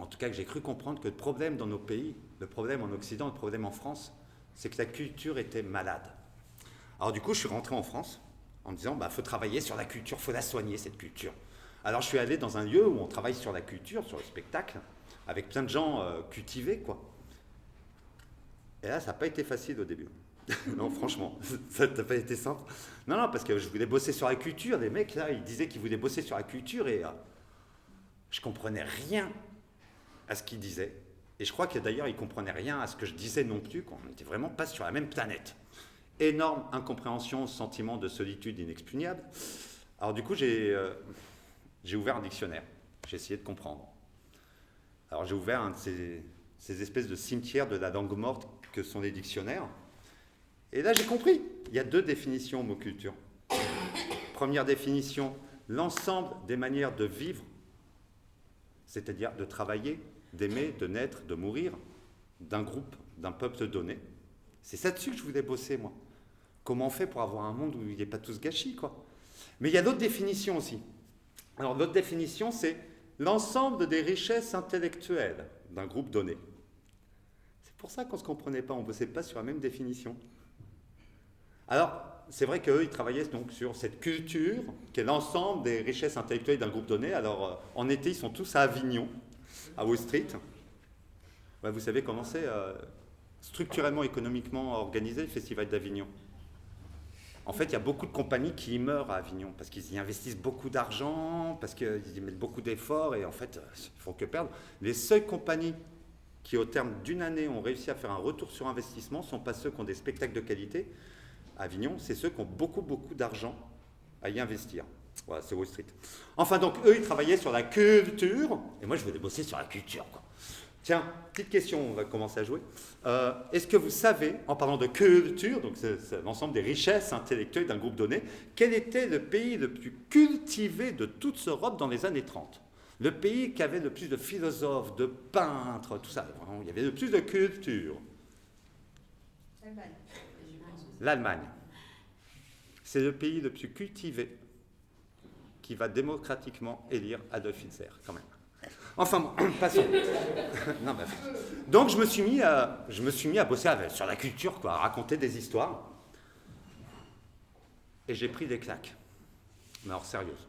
en tout cas que j'ai cru comprendre que le problème dans nos pays, le problème en Occident, le problème en France, c'est que la culture était malade. Alors du coup, je suis rentré en France en me disant, faut travailler sur la culture, faut la soigner cette culture. Alors je suis allé dans un lieu où on travaille sur la culture, sur le spectacle, avec plein de gens cultivés, quoi. Et là, ça n'a pas été facile au début. Non, franchement, ça n'a pas été simple. Non, non, parce que je voulais bosser sur la culture. Les mecs, là, ils disaient qu'ils voulaient bosser sur la culture et je comprenais rien à ce qu'ils disaient. Et je crois que d'ailleurs, ils comprenaient rien à ce que je disais non plus, qu'on n'était vraiment pas sur la même planète. Énorme incompréhension, sentiment de solitude inexpugnable. Alors du coup, j'ai ouvert un dictionnaire. J'ai essayé de comprendre. Alors j'ai ouvert un de ces espèces de cimetières de la langue morte que sont les dictionnaires. Et là, j'ai compris. Il y a 2 définitions au mot culture. Première définition, l'ensemble des manières de vivre, c'est-à-dire de travailler, d'aimer, de naître, de mourir, d'un groupe, d'un peuple donné. C'est ça dessus que je voulais bosser, moi. Comment on fait pour avoir un monde où il n'est pas tout ce gâchis, quoi. Mais il y a d'autres définitions aussi. Alors, l'autre définition, c'est l'ensemble des richesses intellectuelles d'un groupe donné. C'est pour ça qu'on ne se comprenait pas, on ne bossait pas sur la même définition. Alors, c'est vrai qu'eux, ils travaillaient donc sur cette culture, qui est l'ensemble des richesses intellectuelles d'un groupe donné. Alors, en été, ils sont tous à Avignon, à Wall Street. Ouais, vous savez comment c'est structurellement, économiquement organisé, le Festival d'Avignon. En fait, il y a beaucoup de compagnies qui y meurent à Avignon, parce qu'ils y investissent beaucoup d'argent, parce qu'ils y mettent beaucoup d'efforts, et en fait, ils ne font que perdre. Les seules compagnies qui, au terme d'une année, ont réussi à faire un retour sur investissement, ne sont pas ceux qui ont des spectacles de qualité. À Avignon, c'est ceux qui ont beaucoup, beaucoup d'argent à y investir. Voilà, c'est Wall Street. Enfin, donc, eux, ils travaillaient sur la culture, et moi, je voulais bosser sur la culture, quoi. Tiens, petite question, on va commencer à jouer. Est-ce que vous savez, en parlant de culture, donc c'est l'ensemble des richesses intellectuelles d'un groupe donné, quel était le pays le plus cultivé de toute Europe dans les années 30 ? Le pays qui avait le plus de philosophes, de peintres, tout ça. Vraiment, il y avait le plus de culture. L'Allemagne. C'est le pays le plus cultivé qui va démocratiquement élire Adolf Hitler, quand même. Enfin, bon, passons. Non, donc, je me suis mis à bosser sur la culture, quoi, à raconter des histoires. Et j'ai pris des claques. Mais alors, sérieuses.